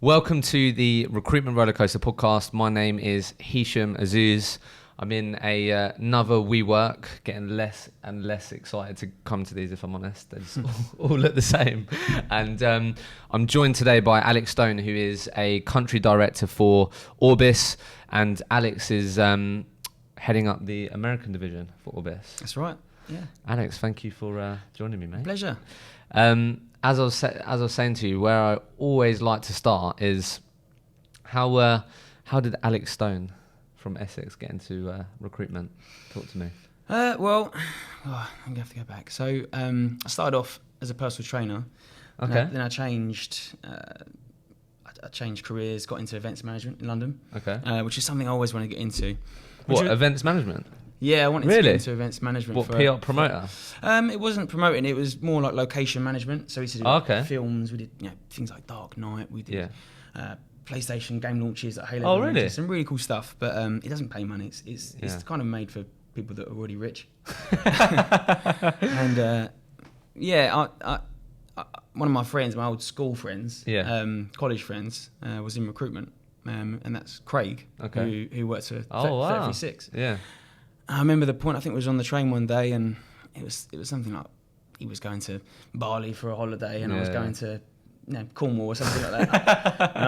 Welcome to the Recruitment Rollercoaster podcast. My name is Hisham Azuz. I'm in another WeWork, getting less and less excited to come to these, if I'm honest. They just all look the same. And I'm joined today by Alex Stone, who is a country director for Orbis. And Alex is heading up the American division for Orbis. That's right, yeah. Alex, thank you for joining me, mate. Pleasure. As I was saying to you, where I always like to start is how did Alex Stone from Essex get into recruitment? Talk to me. I'm gonna have to go back. So I started off as a personal trainer. Okay. Then I changed. I changed careers, got into events management in London. Okay. Which is something I always want to get into. Events management? Yeah, I wanted to get into events management. What, PR promoter? It wasn't promoting. It was more like location management. So we used to do films. We did things like Dark Knight. We did PlayStation game launches at Halo. Oh, really? Some really cool stuff. But it doesn't pay money. It's kind of made for people that are already rich. And I one of my friends, my old school friends, college friends, was in recruitment. And that's Craig, who works for 36. Yeah. I remember the point. I think it was on the train one day, and it was something like he was going to Bali for a holiday, and I was going to Cornwall or something like that. And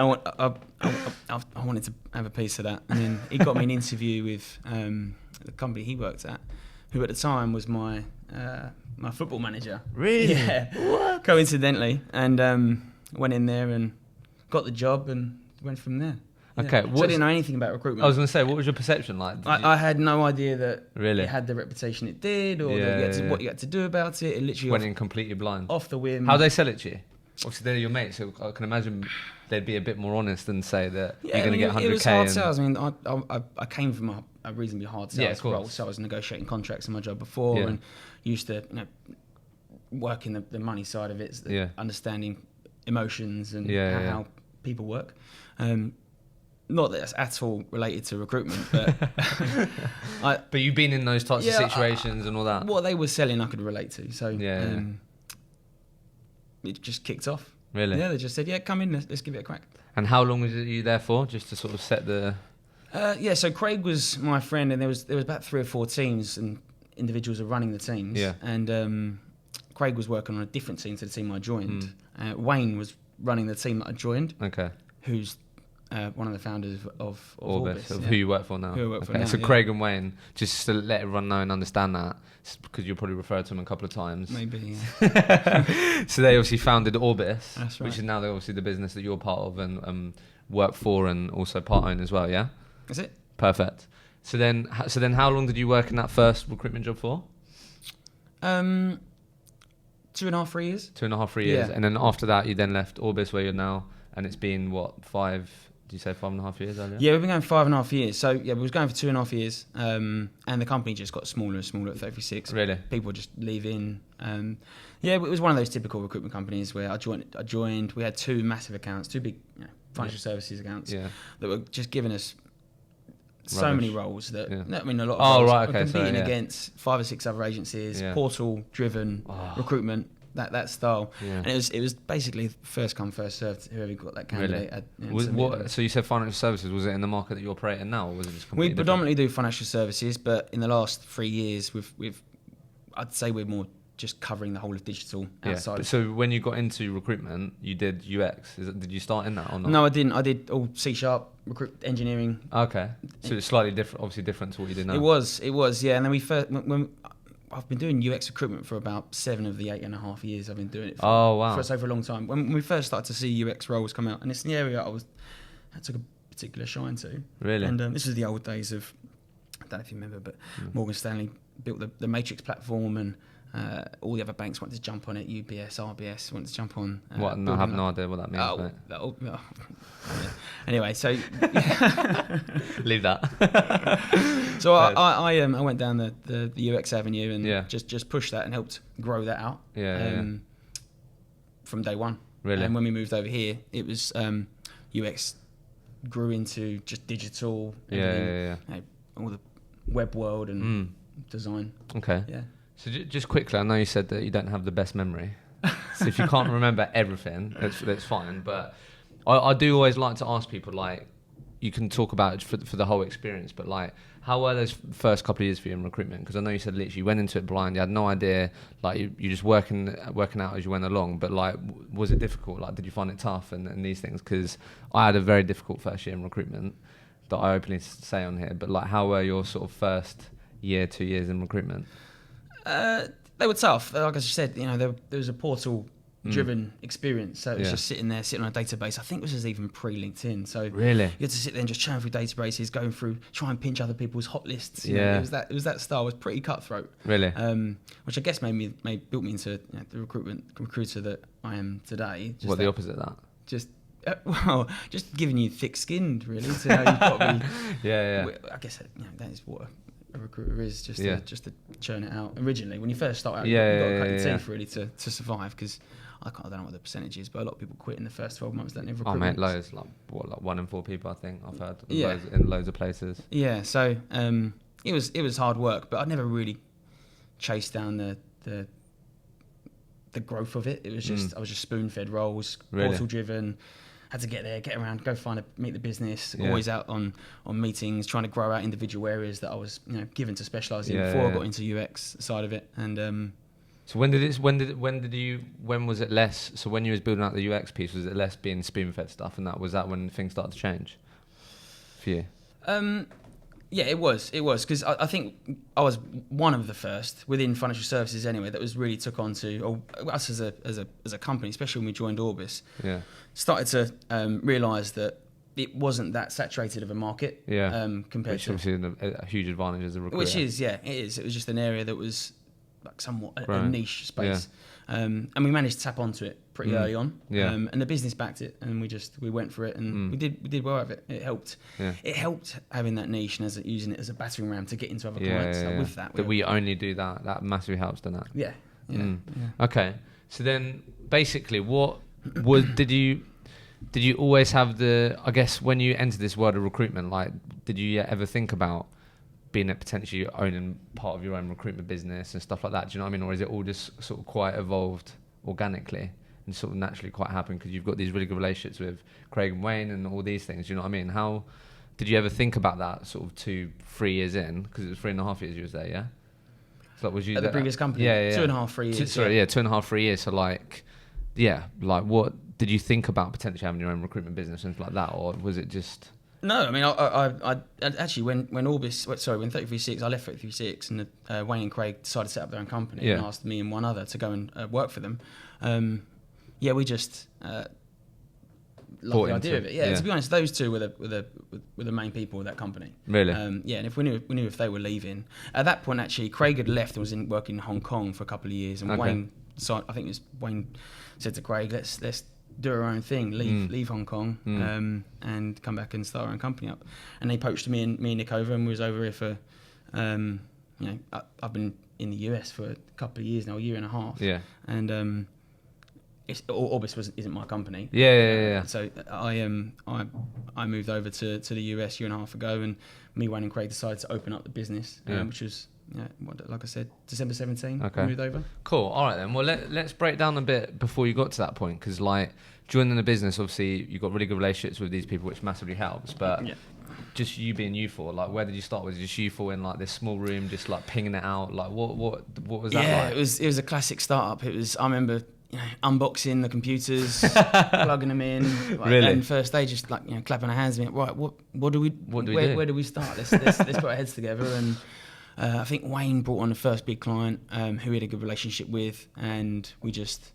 I wanted to have a piece of that, and then he got me an interview with the company he worked at, who at the time was my football manager. Really? Yeah. What? Coincidentally, and went in there and got the job and went from there. Okay. So I didn't know anything about recruitment. I was going to say, what was your perception like? I had no idea that Really? It had the reputation it did, or what you had to do about it. It literally went in completely blind. Off the whim. How'd they sell it to you? Obviously, they're your mates, so I can imagine they'd be a bit more honest and say that you're going to get 100k. It was hard sales. I mean, I came from a reasonably hard sales role, so I was negotiating contracts in my job before and used to work in the money side of it, understanding emotions and how people work. Not that that's at all related to recruitment, but but you've been in those types of situations and all that. What they were selling, I could relate to. So it just kicked off. Really? Yeah, they just said, come in, let's give it a crack. And how long was you there for, just to sort of set the... So Craig was my friend, and there was about 3 or 4 teams, and individuals are running the teams. Yeah. And Craig was working on a different team to the team I joined. Wayne was running the team that I joined. Okay. Who's one of the founders of Orbis, who you work for now. Who I work for now. So Craig and Wayne, just to let everyone know and understand that, because you'll probably refer to them a couple of times. Maybe, So they obviously founded Orbis, that's right. Which is now obviously the business that you're part of and work for, and also part own as well. Yeah, that's it. Perfect. So then, how long did you work in that first recruitment job for? 2.5, 3 years. 2.5, 3 years, and then after that, you then left Orbis, where you're now, and it's been what, 5? Did you say 5.5 years earlier? Yeah, we've been going 5.5 years. So we was going for 2.5 years, and the company just got smaller and smaller at 36. Really? People just leaving. It was one of those typical recruitment companies where I joined. We had 2 massive accounts, 2 big financial services accounts that were just giving us so many roles that a lot of roles. We're competing against 5 or 6 other agencies, portal driven recruitment. That style, and it was basically first come first served. Whoever got that candidate. Really? So you said financial services. Was it in the market that you operate in now, or was it just completely We predominantly do financial services, but in the last 3 years, I'd say we're more just covering the whole of digital outside. So when you got into recruitment, you did UX. Did you start in that or not? No, I didn't. I did all C# recruit engineering. Okay, so it's slightly different, obviously different to what you did now. It was, yeah. And then I've been doing UX recruitment for about 7 of the 8.5 years I've been doing it for. For a long time. When we first started to see UX roles come out, and it's an area I took a particular shine to. Really? And this was the old days of, I don't know if you remember, but Morgan Stanley built the Matrix platform, and all the other banks wanted to jump on it. UBS, RBS wanted to jump on. I have no idea what that means, mate. Anyway, so leave that. So I went down the UX avenue and just pushed that and helped grow that out. From day one. Really? And when we moved over here, it was UX grew into just digital. All the web world and design. Okay. Yeah. So just quickly, I know you said that you don't have the best memory. So if you can't remember everything, that's fine. But I do always like to ask people, like, you can talk about it for the whole experience, but like, how were those first couple of years for you in recruitment? Because I know you said literally you went into it blind, you had no idea, like you just working out as you went along. But like, was it difficult? Like, did you find it tough and these things? Because I had a very difficult first year in recruitment that I openly say on here. But like, how were your sort of first year, 2 years in recruitment? They were tough. Like I said, there was a portal-driven experience. So it was just sitting on a database. I think this was even pre-LinkedIn. So really, you had to sit there and just churn through databases, going through, try and pinch other people's hot lists. Yeah, it was that style. It was pretty cutthroat. Really, which I guess built me into the recruiter that I am today. What the opposite of that? Just giving you thick-skinned, really. So you've got to be. Yeah. I guess that is what a recruiter is, just to churn it out. Originally, when you first start out, you've got to cut your teeth really to survive, because I don't know what the percentage is, but a lot of people quit in the first 12 months, don't they? Oh mate, loads, like 1 in 4 people, I think I've heard. In loads of places. Yeah, so it was hard work, but I never really chased down the growth of it. It was just I was just spoon-fed roles, portal-driven. Had to get there, get around, go meet the business. Always out on meetings, trying to grow out individual areas that I was given to specialise in before I got into UX side of it. And so when was it less? So when you was building out the UX piece, was it less being spoon-fed stuff, and was that when things started to change for you? Yeah, it was because I think I was one of the first within financial services anyway that was really took on to, or us as a company, especially when we joined Orbis. Yeah, started to realise that it wasn't that saturated of a market. Yeah, compared to, which obviously a huge advantage as a recruiter. Which is, it is. It was just an area that was like somewhat a niche space. Yeah. And we managed to tap onto it pretty early on. Yeah. And the business backed it, and we went for it, and we did well with it. It helped. Yeah. It helped having that niche and using it as a battering ram to get into other clients. Yeah. With that, we only do that. That massively helps, doesn't it? Yeah. Yeah. Okay. So then, basically, what did you always have I guess when you entered this world of recruitment, like, did you ever think about being potentially owning part of your own recruitment business and stuff like that? Do you know what I mean? Or is it all just sort of quite evolved organically and sort of naturally quite happened because you've got these really good relationships with Craig and Wayne and all these things? Do you know what I mean? How did you ever think about that sort of 2-3 years in? Because it was 3.5 years you was there, yeah? So that was you at the previous company? Yeah. 2.5, 3 years. 2.5, 3 years. So like what did you think about potentially having your own recruitment business and stuff like that? Or was it just... No, I mean, I actually when Orbis, when 33.6, I left 33.6, and Wayne and Craig decided to set up their own company and asked me and one other to go and work for them. We just loved the idea of it. Yeah, to be honest, those two were the main people of that company. Really? And if we knew if they were leaving at that point. Actually, Craig had left and was working in Hong Kong for a couple of years, and Wayne. So I think it was Wayne said to Craig, let's do our own thing, leave Hong Kong, and come back and start our own company up. And they poached me and Nick over, and we was over here for, I've been in the US for a couple of years now, a year and a half. Yeah. And Orbis isn't my company. Yeah. So I moved over to the US a year and a half ago, and me, Wayne and Craig decided to open up the business, which was... like I said, December 17. Okay. We moved over. Cool. All right then. Well, let's break down a bit before you got to that point, because like joining the business, obviously you got really good relationships with these people, which massively helps. But just you being you for, like, where did you start? Was it just you for in like this small room, just like pinging it out? Like, what was that like? Yeah, it was a classic startup. I remember unboxing the computers, plugging them in, really? And first day just clapping our hands and being, right, what do we do? Where do we start? Let's put our heads together. And I think Wayne brought on the first big client who he had a good relationship with, and we just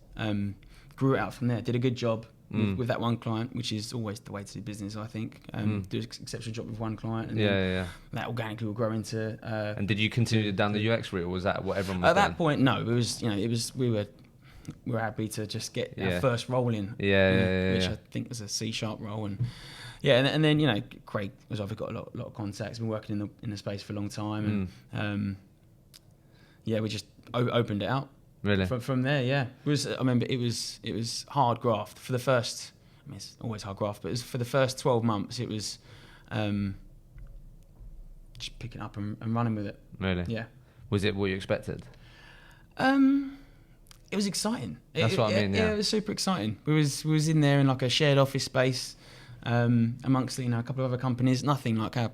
grew it out from there. Did a good job with that one client, which is always the way to do business, I think. Do an exceptional job with one client, and that organically will grow into... and did you continue down the UX route, or was that what everyone was at doing? That point, no. We were happy to just get our first role in, which I think was a C# role, and then Craig has obviously got a lot of contacts, been working in the space for a long time, and we just opened it out. Really? From there, I remember it was hard graft for the first. I mean, it's always hard graft, but it was for the first 12 months. It was just picking up and running with it. Really? Yeah. Was it what you expected? It was exciting. That's what I mean. Yeah, it was super exciting. We was in there in like a shared office space, amongst a couple of other companies. Nothing like how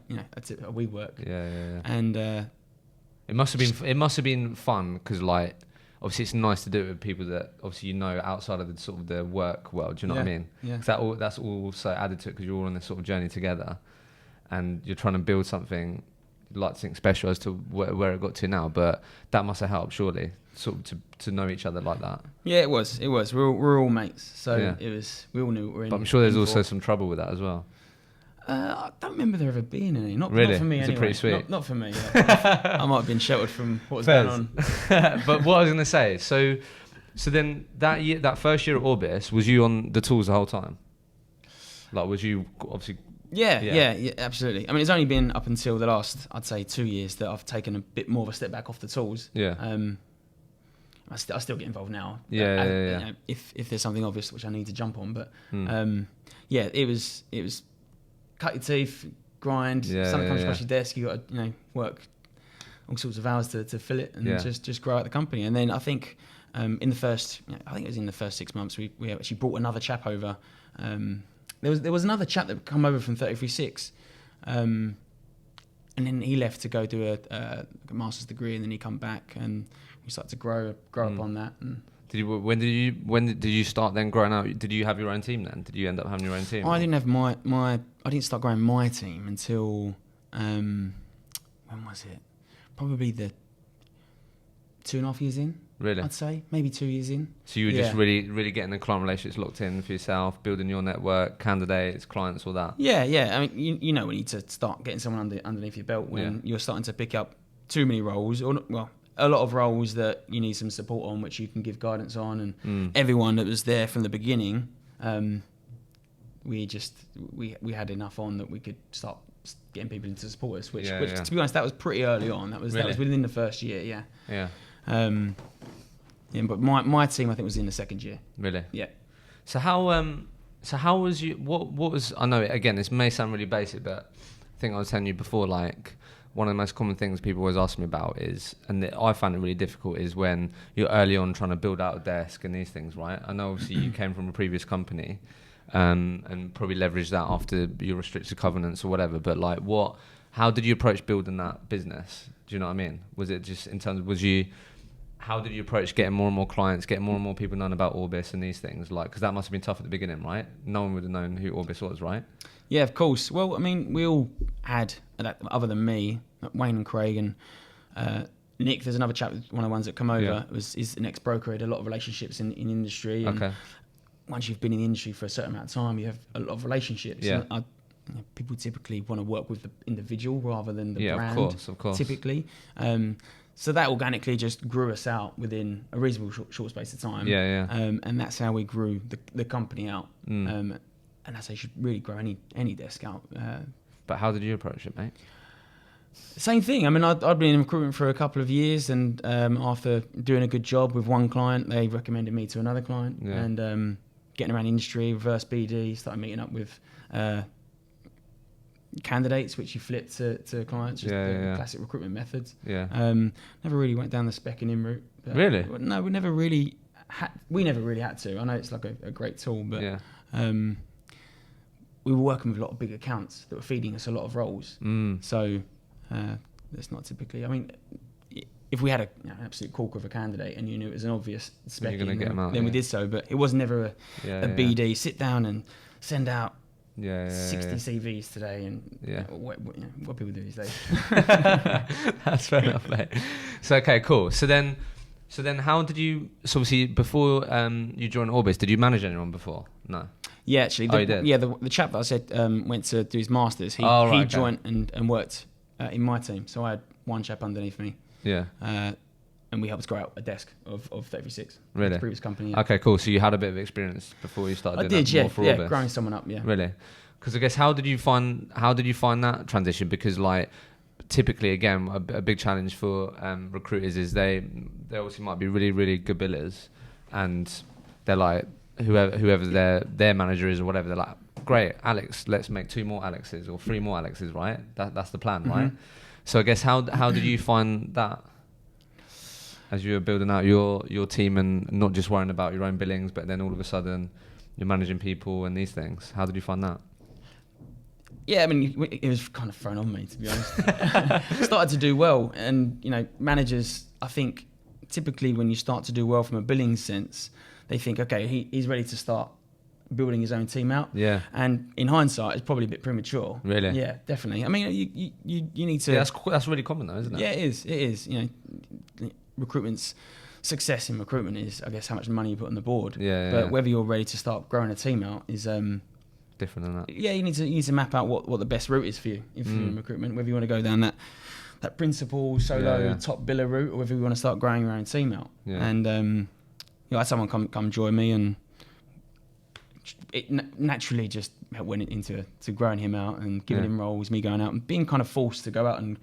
we work. Yeah. And it must have been fun because like obviously it's nice to do it with people that obviously outside of the sort of the work world. Do you know what I mean? Yeah. 'Cause that's also added to it because you're all on this sort of journey together, and you're trying to build something. Like to think special as to where it got to now, but that must have helped surely, sort of to know each other like that. Yeah, it was. We're all mates, so Yeah. it was. We all knew what we were in. But I'm sure there's in also for. some trouble with that as well. I don't remember there ever being any. Not Really? for me Is it anyway. pretty sweet? Not for me. I might have been sheltered from what was going on. But what I was going to say, so then that first year at Orbis, was you on the tools the whole time? Like, was you obviously? Yeah, absolutely. I mean, it's only been up until the last, I'd say, 2 years that I've taken a bit more of a step back off the tools. Yeah. I still get involved now. Yeah. If there's something obvious which I need to jump on, but it was cut your teeth, grind. Something comes across your desk. You got to work all sorts of hours to fill it and just grow out the company. And then I think in the first, I think it was in the first 6 months, we actually brought another chap over. There was another chap that come over from 33.6, and then he left to go do a master's degree, and then he come back, and we started to grow up on that. And when did you start then growing out? Did you have your own team then? Did you end up having your own team? I didn't have I didn't start growing my team until when was it? Probably the 2.5 years in. Really? I'd say maybe 2 years in. So you were just really, really getting the client relationships locked in for yourself, building your network, candidates, clients, all that. Yeah. I mean, you know, we need to start getting someone underneath your belt when you're starting to pick up too many roles, or a lot of roles that you need some support on, which you can give guidance on. And everyone that was there from the beginning, we had enough on that we could start getting people in to support us. Which to be honest, that was pretty early on. That was within the first year. Yeah. But my team, I think, was in the second year. Really? Yeah. So how was you? What was? I know again, this may sound really basic, but I think I was telling you before. Like one of the most common things people always ask me about is, and I find it really difficult, is when you're early on trying to build out a desk and these things, right? I know obviously you came from a previous company, and probably leveraged that after your restricted covenants or whatever. But like, how did you approach building that business? Do you know what I mean? Was it just in terms of how did you approach getting more and more clients, getting more and more people knowing about Orbis and these things? Like, because that must have been tough at the beginning, right? No one would have known who Orbis was, right? Yeah, of course. Well, I mean, we all had, other than me, Wayne and Craig and Nick. There's another chap, one of the ones that come over. Is an ex-broker, had a lot of relationships in industry. And okay. Once you've been in the industry for a certain amount of time, you have a lot of relationships. Yeah. And people typically want to work with the individual rather than the brand. Yeah, of course. Typically. So that organically just grew us out within a reasonable short space of time. Yeah. And that's how we grew the company out. And that's how you should really grow any desk out. But how did you approach it, mate? Same thing. I mean, I'd been in recruitment for a couple of years, and after doing a good job with one client, they recommended me to another client. Yeah. And getting around the industry, reverse BD, started meeting up with candidates, which you flip to clients, just the classic recruitment methods. Yeah. Never really went down the specking in route. Really? No, we never really had to. I know it's like a great tool, but we were working with a lot of big accounts that were feeding us a lot of roles. So that's not typically. I mean, if we had an absolute corker of a candidate and you knew it was an obvious spec, then we did so. But it was never a BD sit down and send out 60 CVs today, and what people do these days. That's fair enough, mate. So okay, cool. So then how did you? So obviously before you joined Orbis, did you manage anyone before? No. Yeah, actually. You did? Yeah, the chap that I said went to do his masters. He joined and worked in my team. So I had one chap underneath me. Yeah. And we helped grow out a desk of 36. Really? The previous company. Yeah. Okay, cool. So you had a bit of experience before you started doing that more for Orbis. Growing someone up, yeah. Really? Because I guess how did you find that transition? Because like typically, again, a big challenge for recruiters is they obviously might be really, really good billers, and they're like whoever their manager is or whatever, they're like, great, Alex, let's make 2 more Alexes or 3 more Alexes, right? That's the plan, right? So I guess how did you find that? as you were building out your team and not just worrying about your own billings, but then all of a sudden you're managing people and these things? How did you find that? Yeah, I mean, it was kind of thrown on me, to be honest. Started to do well, and managers, I think, typically when you start to do well from a billing sense, they think, okay, he's ready to start building his own team out. Yeah. And in hindsight, it's probably a bit premature. Really? Yeah, definitely. I mean, you need to. Yeah, that's really common though, isn't it? Yeah, it is. Recruitment's success in recruitment is, I guess, how much money you put on the board. Yeah. But whether you're ready to start growing a team out is different than that. Yeah, you need to map out what the best route is for you if you're in recruitment. Whether you want to go down that principal solo top biller route, or whether you want to start growing your own team out. Yeah. And I had someone come join me, and it naturally just went into growing him out and giving him roles, me going out and being kind of forced to go out and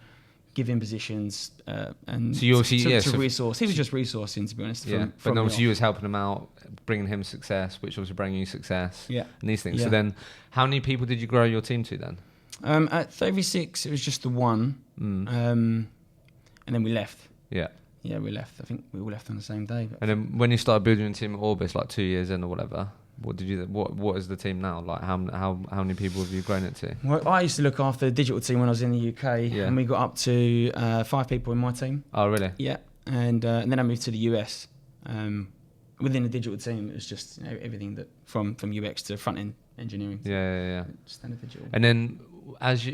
give him positions and so you obviously, to resource. He was just resourcing, to be honest. But obviously you was helping him out, bringing him success, which obviously bringing you success. Yeah. And these things. Yeah. So then, how many people did you grow your team to then? At 36, it was just the one, and then we left. Yeah. Yeah, we left. I think we all left on the same day. And then when you started building a team at Orbis, like 2 years in or whatever, what is the team now? Like how many people have you grown it to? Well, I used to look after the digital team when I was in the UK, and we got up to 5 people in my team. Oh, really? Yeah, and then I moved to the US. Within the digital team, it was just everything that from UX to front end engineering. Yeah. Standard digital. And then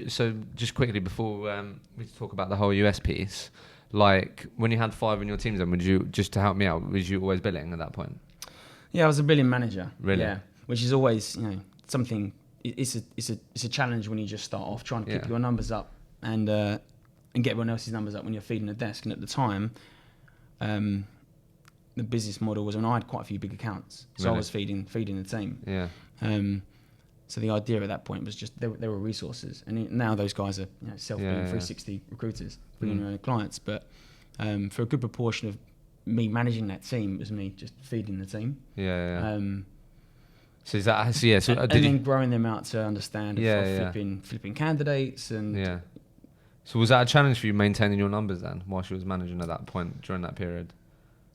so just quickly before we talk about the whole US piece, like when you had 5 in your teams, then would you, just to help me out, was you always billing at that point? Yeah, I was a billing manager. Really? Yeah, which is always something. It's a challenge when you just start off trying to keep your numbers up and get everyone else's numbers up when you're feeding the desk. And at the time, the business model was when I had quite a few big accounts, so I was feeding the team. Yeah. So the idea at that point was just there were resources, and now those guys are self-billing 360 recruiters, bringing their own clients. But for a good proportion of me managing that team, it was me just feeding the team. Yeah. So is that So and then growing them out to understand flipping candidates and. Yeah. So was that a challenge for you maintaining your numbers then, while she was managing at that point during that period?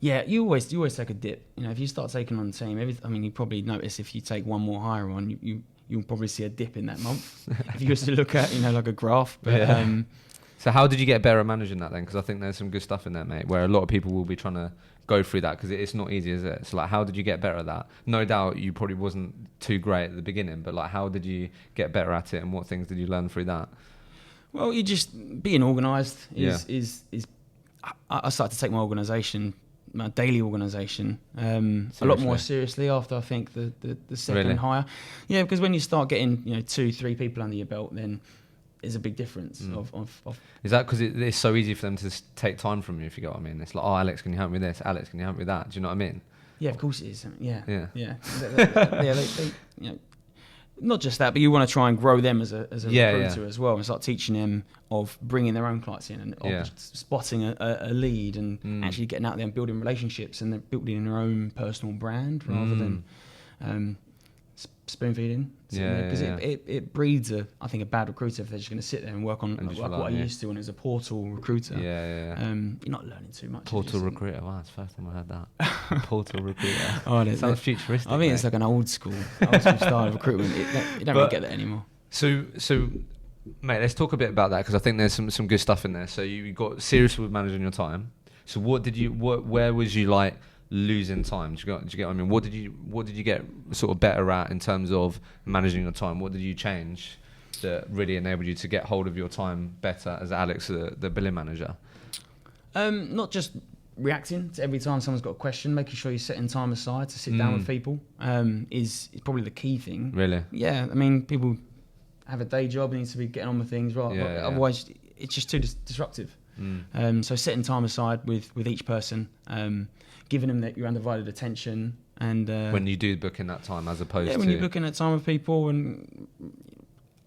Yeah, you always take a dip. If you start taking on the team, you probably notice if you take one more hire on, you'll probably see a dip in that month. If you just to look at like a graph. But, so how did you get better at managing that then? Because I think there's some good stuff in there, mate, where a lot of people will be trying to go through that because it's not easy, is it? So like, how did you get better at that? No doubt you probably wasn't too great at the beginning, but like, how did you get better at it, and what things did you learn through that? Well, you just being organised is I started to take my daily organisation a lot more seriously after I think the second hire. Yeah, because when you start getting 2-3 people under your belt, then there's a big difference. Is that because it's so easy for them to take time from you, if you get what I mean? It's like, oh, Alex, can you help me with this? Alex, can you help me with that? Do you know what I mean? Yeah, of course it is. Yeah. They not just that, but you want to try and grow them as a recruiter as well, and start teaching them of bringing their own clients in and of spotting a lead and actually getting out there and building relationships and then building their own personal brand rather than spoon feeding. Because it breeds a bad recruiter if they're just going to sit there and work on what I used to when it was a portal recruiter. You're not learning too much. Portal recruiter. Wow, it's the first time I heard that. Portal recruiter. It sounds futuristic. I think it's like an old school style of recruitment. You don't really get that anymore. So, mate, let's talk a bit about that because I think there's some good stuff in there. So you got serious with managing your time. So where was you like losing time? Do you get what I mean? What did you get sort of better at in terms of managing your time? What did you change that really enabled you to get hold of your time better as Alex, the billing manager? Not just reacting to every time someone's got a question, making sure you're setting time aside to sit down with people is probably the key thing. Really? Yeah, I mean, people have a day job and need to be getting on with things, right? Otherwise, it's just too disruptive. So setting time aside with each person, giving them your undivided attention, and when you do book in that time, as opposed to when you're booking that time with people, and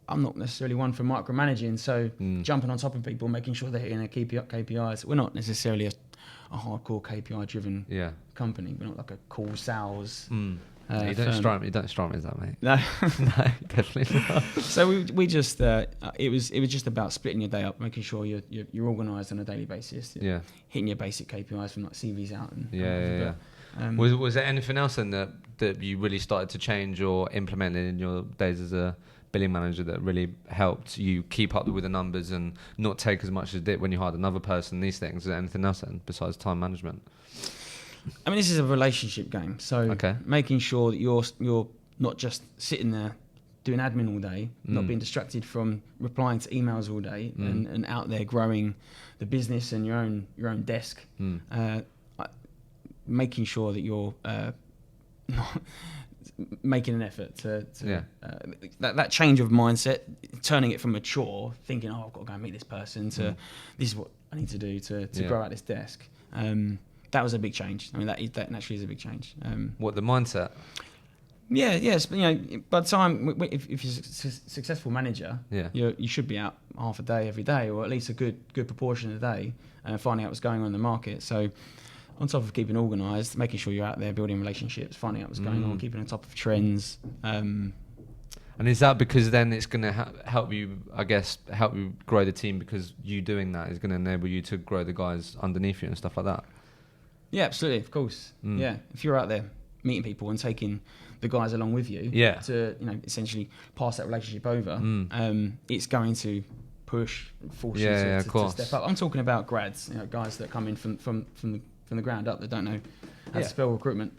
I'm not necessarily one for micromanaging, so jumping on top of people, making sure they're hitting their KPIs. We're not necessarily a hardcore KPI driven company. We're not like a call sales You don't strike me as that, mate. No, no, definitely not. So we just it was just about splitting your day up, making sure you're organised on a daily basis. Yeah, hitting your basic KPIs from like CVs out and yeah. Was there anything else then that you really started to change or implement in your days as a billing manager that really helped you keep up with the numbers and not take as much as it did when you hired another person? These things. Is there anything else then besides time management? I mean, this is a relationship game, so making sure that you're not just sitting there doing admin all day, not being distracted from replying to emails all day, and out there growing the business and your own desk. Making sure that you're not making an effort to that change of mindset, turning it from a chore, thinking, I've got to go and meet this person, to this is what I need to do to grow out this desk. That was a big change. I mean, that naturally is a big change. What, the mindset? Yeah, yes. But, by the time if you're a successful manager, you should be out half a day every day, or at least a good proportion of the day, finding out what's going on in the market. So, on top of keeping organised, making sure you're out there building relationships, finding out what's going on, keeping on top of trends. And is that because then it's going to help you, I guess, help you grow the team, because you doing that is going to enable you to grow the guys underneath you and stuff like that? Yeah, absolutely, of course. Yeah, if you're out there meeting people and taking the guys along with you to essentially pass that relationship over, it's going to force you to step up. I'm talking about grads, guys that come in from the ground up that don't know how to spell recruitment.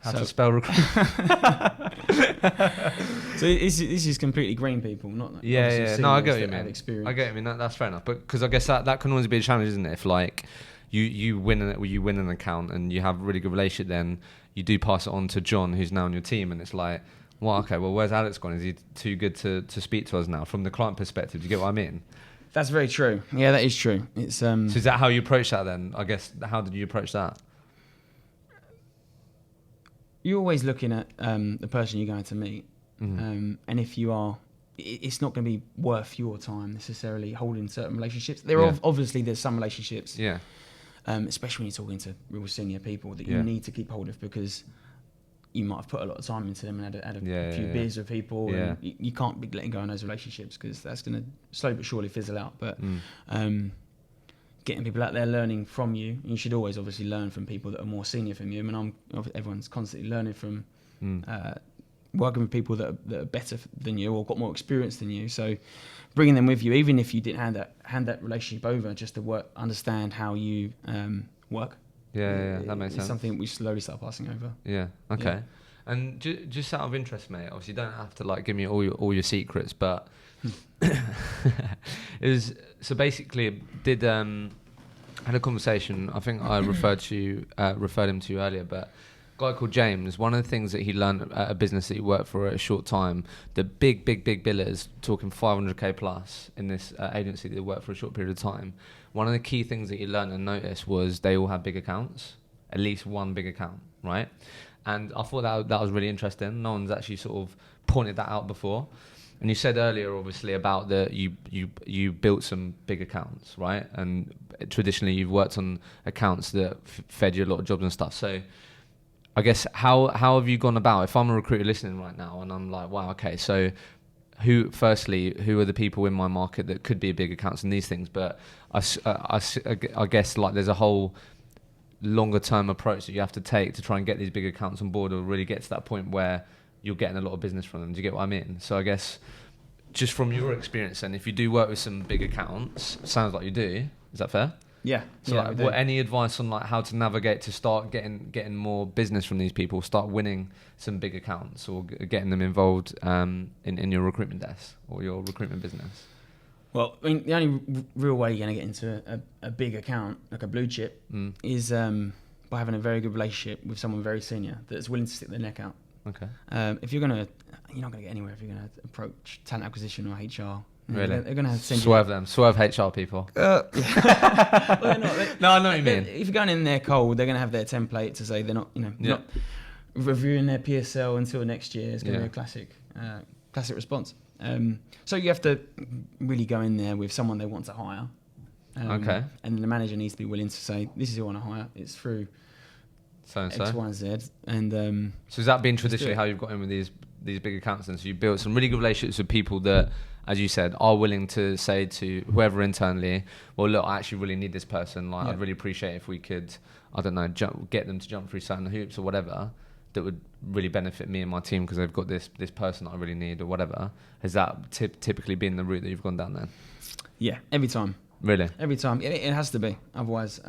To spell recruitment. So this is completely green people, not No, I get what you mean. I get what you mean. That's fair enough. But because I guess that can always be a challenge, isn't it? If like you win an account and you have a really good relationship, then you do pass it on to John, who's now on your team, and it's like, well, okay, well, where's Alex gone? Is he too good to speak to us now? From the client perspective, do you get what I mean? That's very true. Yeah, that is true. It's So is that how you approach that then? I guess, how did you approach that? You're always looking at the person you're going to meet, and if you are, it's not going to be worth your time necessarily holding certain relationships. Obviously there's some relationships, especially when you're talking to real senior people, that you need to keep hold of, because you might have put a lot of time into them and had a few beers with people, and you can't be letting go of those relationships, because that's going to slowly but surely fizzle out. But getting people out there learning from you, and you should always obviously learn from people that are more senior from you. I mean, everyone's constantly learning from working with people that are better than you or got more experience than you. So bringing them with you, even if you didn't hand that relationship over, just to understand how you work. That makes sense. It's something we slowly start passing over. Yeah. Okay. Yeah. And just out of interest, mate, obviously you don't have to give me all your secrets, but so basically had a conversation. I think I referred him to you earlier, but a guy called James, one of the things that he learned at a business that he worked for at a short time, the big billers, talking 500k plus in this agency that he worked for a short period of time, one of the key things that he learned and noticed was they all have big accounts, at least one big account, right? And I thought that was really interesting. No one's actually sort of pointed that out before. And you said earlier, obviously, about you built some big accounts, right? And traditionally, you've worked on accounts that fed you a lot of jobs and stuff. So I guess how have you gone about? If I'm a recruiter listening right now and I'm like, wow, okay, so who are the people in my market that could be big accounts and these things? But I guess like there's a whole longer term approach that you have to take to try and get these big accounts on board, or really get to that point where you're getting a lot of business from them. Do you get what I mean? So I guess just from your experience, and if you do work with some big accounts, sounds like you do. Is that fair? Yeah. So any advice on how to navigate to start getting more business from these people, start winning some big accounts, or getting them involved in your recruitment desk or your recruitment business? Well, I mean, the only real way you're going to get into a big account, like a blue chip, is by having a very good relationship with someone very senior that's willing to stick their neck out. Okay. If you're not going to get anywhere if you're going to approach talent acquisition or HR. Really? They're going to send Swerve HR people. Well, they're not. No, I know what you mean. If you're going in there cold, they're going to have their template to say they're not, not reviewing their PSL until next year. It's going to be a classic response. So you have to really go in there with someone they want to hire. Okay. And the manager needs to be willing to say, this is who I want to hire. It's through So and X, so. Y, and Z. And so has that been traditionally how you've got in with these big accounts? And so you built some really good relationships with people that, as you said, are willing to say to whoever internally, well, look, I actually really need this person. Like, I'd really appreciate if we could, I don't know, get them to jump through certain hoops or whatever that would really benefit me and my team because they've got this person that I really need or whatever. Has that typically been the route that you've gone down then? Yeah, every time. Really? Every time. It has to be. Otherwise,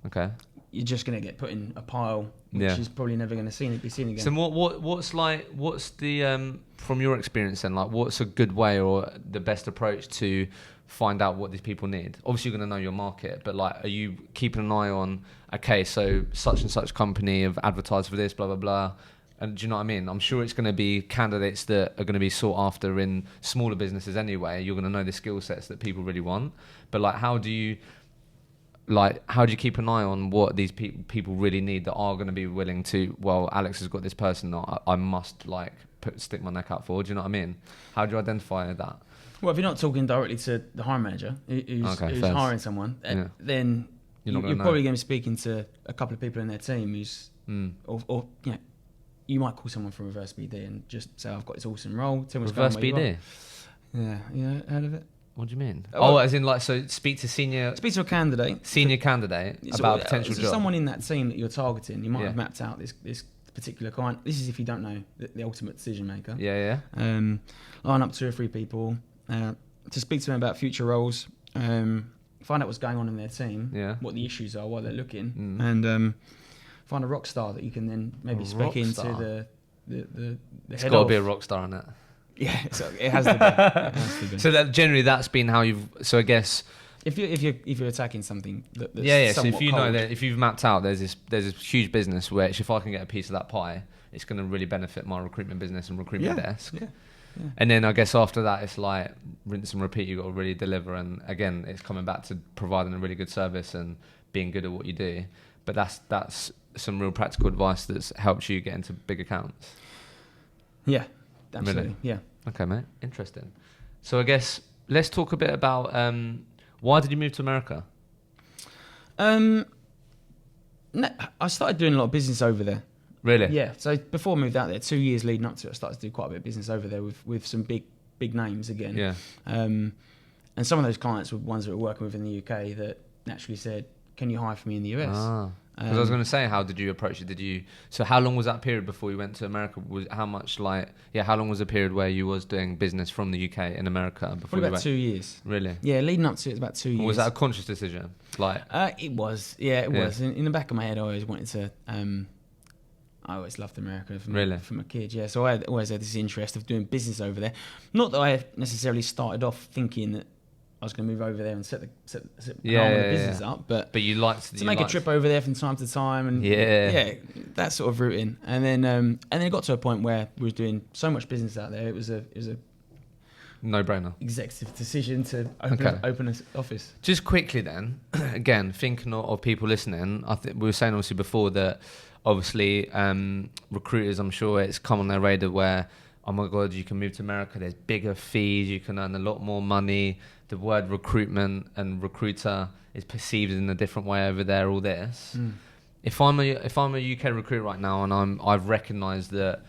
okay, you're just going to get put in a pile, which is probably never going to be seen again. So what's the from your experience then, like what's a good way or the best approach to find out what these people need? Obviously you're going to know your market, but like, are you keeping an eye on, okay, so such and such company have advertised for this, blah, blah, blah. And do you know what I mean? I'm sure it's going to be candidates that are going to be sought after in smaller businesses anyway. You're going to know the skill sets that people really want. But like, how do you keep an eye on what these people really need that are going to be willing to, well, Alex has got this person that I must like stick my neck out for. Do you know what I mean? How do you identify that? Well, if you're not talking directly to the hiring manager who's hiring someone, then you're probably going to be speaking to a couple of people in their team who's, or you know, you might call someone from Reverse BD and just say, I've got this awesome role. Tell me what's Reverse going on. BD? Yeah, heard of it? What do you mean? Oh, as in like, so speak to a candidate. Senior candidate about a potential job. Someone in that team that you're targeting, you might have mapped out this particular client. This is if you don't know the ultimate decision maker. Yeah. Line up 2 or 3 people to speak to them about future roles, find out what's going on in their team, what the issues are, why they're looking, and find a rock star that you can then maybe spec into the It's got to be a rock star in it. Yeah, so it has to be. So that generally that's been how you've. So I guess if you're attacking something that's So if you know that if you've mapped out there's this huge business which if I can get a piece of that pie, it's going to really benefit my recruitment business and recruitment desk. Yeah. And then I guess after that it's like rinse and repeat. You've got to really deliver, and again it's coming back to providing a really good service and being good at what you do. But that's some real practical advice that's helped you get into big accounts. Yeah, absolutely. Really? Yeah. Okay, mate. Interesting. So I guess let's talk a bit about why did you move to America? I started doing a lot of business over there. Really? Yeah. So before I moved out there, 2 years leading up to it, I started to do quite a bit of business over there with some big names again. Yeah. And some of those clients were ones that we were working with in the UK that naturally said, "Can you hire for me in the US?" Because I was going to say, how did you approach it? So how long was that period before you went to America? How long was the period where you was doing business from the UK in America before? Probably about 2 years. Really? Yeah, leading up to it, about 2 years. Was that a conscious decision? It was. Yeah, it was. In the back of my head, I always wanted to. I always loved America from a kid. Yeah, so I always had this interest of doing business over there. Not that I necessarily started off thinking that I was going to move over there and set the business up, but you liked to make a trip over there from time to time, and that sort of routing, and then it got to a point where we were doing so much business out there. It was a no-brainer executive decision to open an office. Just quickly then, again, thinking of people listening, I think we were saying obviously before that obviously recruiters, I'm sure it's come on their radar where, oh my God, you can move to America, there's bigger fees, you can earn a lot more money. The word recruitment and recruiter is perceived in a different way over there, all this. If I'm a UK recruiter right now and I've recognised that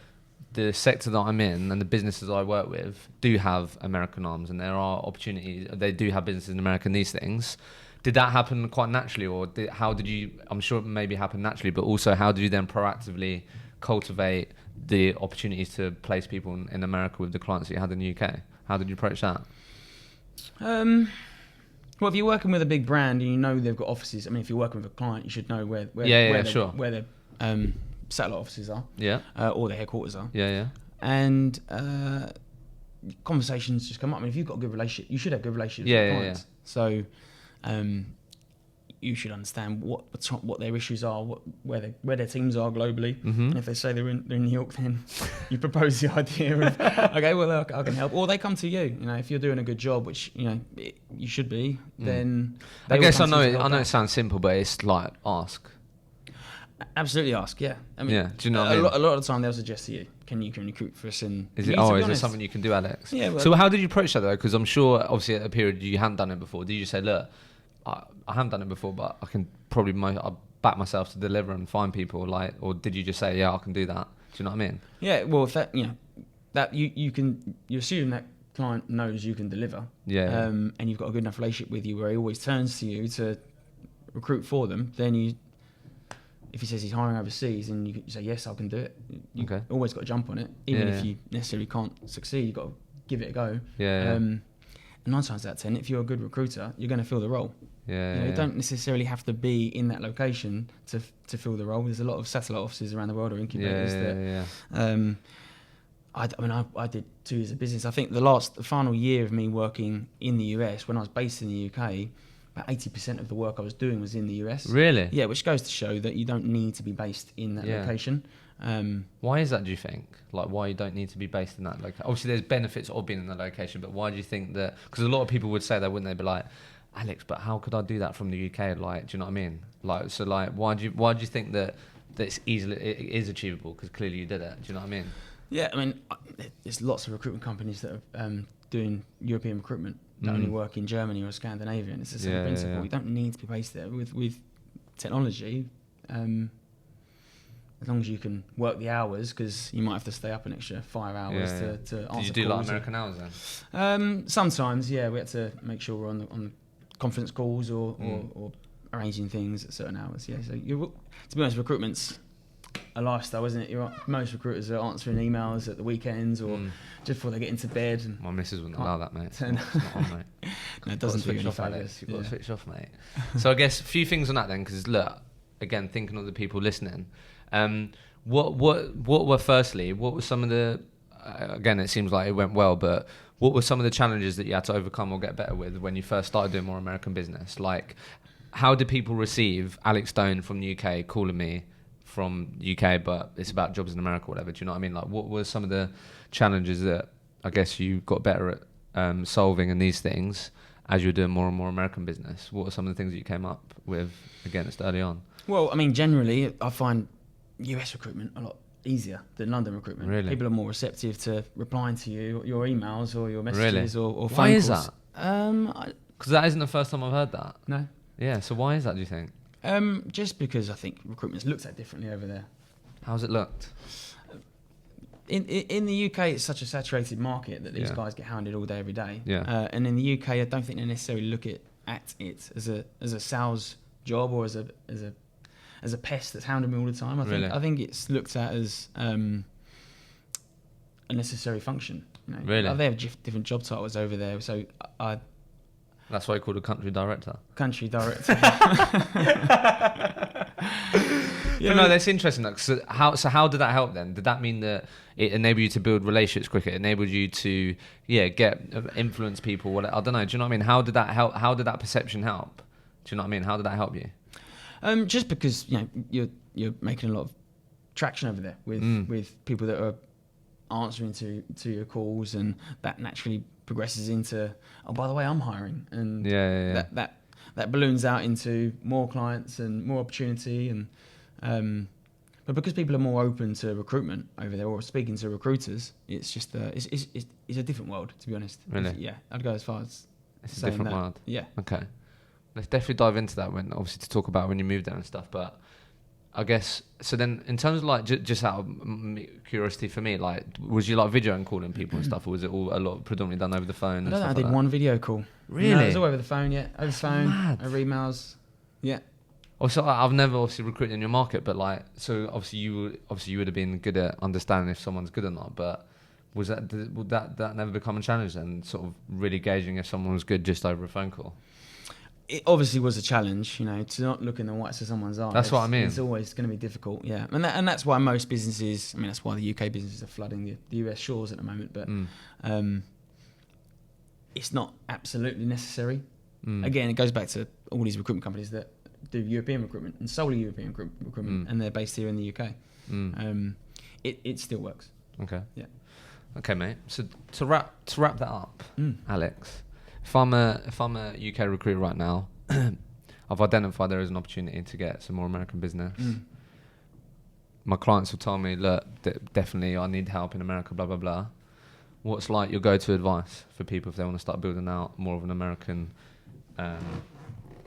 the sector that I'm in and the businesses I work with do have American arms and there are opportunities, they do have businesses in America and these things, did that happen quite naturally, or how did you, I'm sure it maybe happened naturally, but also how did you then proactively cultivate the opportunities to place people in America with the clients that you had in the UK? How did you approach that? Well, if you're working with a big brand and you know they've got offices, I mean, if you're working with a client, you should know where their satellite offices are, or their headquarters are, and conversations just come up. I mean, if you've got a good relationship, you should have good relationships with clients. So, you should understand what their issues are, where their teams are globally. And if they say they're in New York, then you propose the idea of okay, well I can help, or they come to you. You know, if you're doing a good job, which you should be, then I guess I know it sounds simple, but it's like ask. Absolutely ask. Yeah, I mean, do you know what I mean? A lot of the time they'll suggest to you, can you recruit for us? And is there something you can do, Alex? Yeah. Well, so how did you approach that though? Because I'm sure obviously at a period you hadn't done it before. Did you say, look, I haven't done it before, but I can probably Mm. back myself to deliver and find people, like, or did you just say, yeah, I can do that? Do you know what I mean? Yeah, well, if that, that you assume that client knows you can deliver, and you've got a good enough relationship with you where he always turns to you to recruit for them, then if he says he's hiring overseas and you say, yes, I can do it, you always got to jump on it. Even if you necessarily can't succeed, you've got to give it a go. And 9 times out of 10, if you're a good recruiter, you're going to fill the role. You don't necessarily have to be in that location to fill the role. There's a lot of satellite offices around the world or incubators I did 2 years of business. I think the final year of me working in the US, when I was based in the UK, about 80% of the work I was doing was in the US. Really? Yeah, which goes to show that you don't need to be based in that location. Why is that, do you think? Like, why you don't need to be based in that location? Obviously, there's benefits of being in that location, but why do you think that? Because a lot of people would say that, wouldn't they? Be like, Alex, but how could I do that from the UK? Like, do you know what I mean? Like, so, like, why do you think that it is achievable? Because clearly you did it. Do you know what I mean? Yeah, I mean, there's lots of recruitment companies that are doing European recruitment that only work in Germany or Scandinavia, and it's the same principle. Yeah. You don't need to be based there with technology. As long as you can work the hours, because you might have to stay up an extra 5 hours to answer calls. Did you do like American hours then? Sometimes, yeah. We had to make sure we're on the conference calls or arranging things at certain hours. Yeah. So to be honest, recruitment's a lifestyle, isn't it? Most recruiters are answering emails at the weekends or just before they get into bed. And my missus wouldn't allow that, mate. It's not on, mate. No, it doesn't do any favours. You've got to switch off, mate. So I guess a few things on that then, because look, again, thinking of the people listening. What were some of the again, it seems like it went well, but what were some of the challenges that you had to overcome or get better with when you first started doing more American business? Like, how did people receive Alex Stone from the UK calling me from UK, but it's about jobs in America or whatever? Do you know what I mean? Like, what were some of the challenges that I guess you got better at solving in these things as you were doing more and more American business? What were some of the things that you came up with, again, it's early on? Well, I mean, generally, I find US recruitment a lot easier than London recruitment. Really? People are more receptive to replying to your emails or your messages or phone calls. Why is that? Because that isn't the first time I've heard that. No. Yeah, so why is that, do you think? Just because I think recruitment's looked at differently over there. How's it looked? In the UK, it's such a saturated market that these guys get hounded all day, every day. Yeah. And in the UK, I don't think they necessarily look at it as a sales job or as a pest that's hounding me all the time. I think it's looked at as a necessary function. You know? Really? They have different job titles over there, so That's why you called a country director. Country director. But no, that's interesting. So how did that help then? Did that mean that it enabled you to build relationships quicker? It enabled you to influence people? I don't know. Do you know what I mean? How did that help? How did that perception help? Do you know what I mean? How did that help you? Just because you're making a lot of traction over there with people that are answering to your calls, and that naturally progresses into, oh, by the way, I'm hiring, and that balloons out into more clients and more opportunity, and but because people are more open to recruitment over there or speaking to recruiters, it's just it's a different world, to be honest. Really? Yeah, I'd go as far as it's a different world. Yeah. Okay. Let's definitely dive into that obviously to talk about when you moved there and stuff. But I guess so. Then, in terms of like just out of curiosity for me, like, was you like video and calling people and stuff, or was it all a lot predominantly done over the phone? I don't know. I did one video call. Really? No, it was all over the phone. Yeah, over the phone, over emails. Yeah. Also, I've never obviously recruited in your market, but like, so obviously you would have been good at understanding if someone's good or not. But would that never become a challenge then? Sort of really gauging if someone was good just over a phone call. It obviously was a challenge, to not look in the whites of someone's eyes. That's what I mean. It's always going to be difficult, yeah. And that's why most businesses, that's why the UK businesses are flooding the US shores at the moment, but it's not absolutely necessary. Again, it goes back to all these recruitment companies that do European recruitment and solely European recruitment, and they're based here in the UK. It still works. Okay. Yeah. Okay, mate. So to wrap that up, Alex, if I'm a UK recruiter right now, I've identified there is an opportunity to get some more American business. My clients will tell me, look, definitely I need help in America, blah, blah, blah. What's like your go-to advice for people if they want to start building out more of an American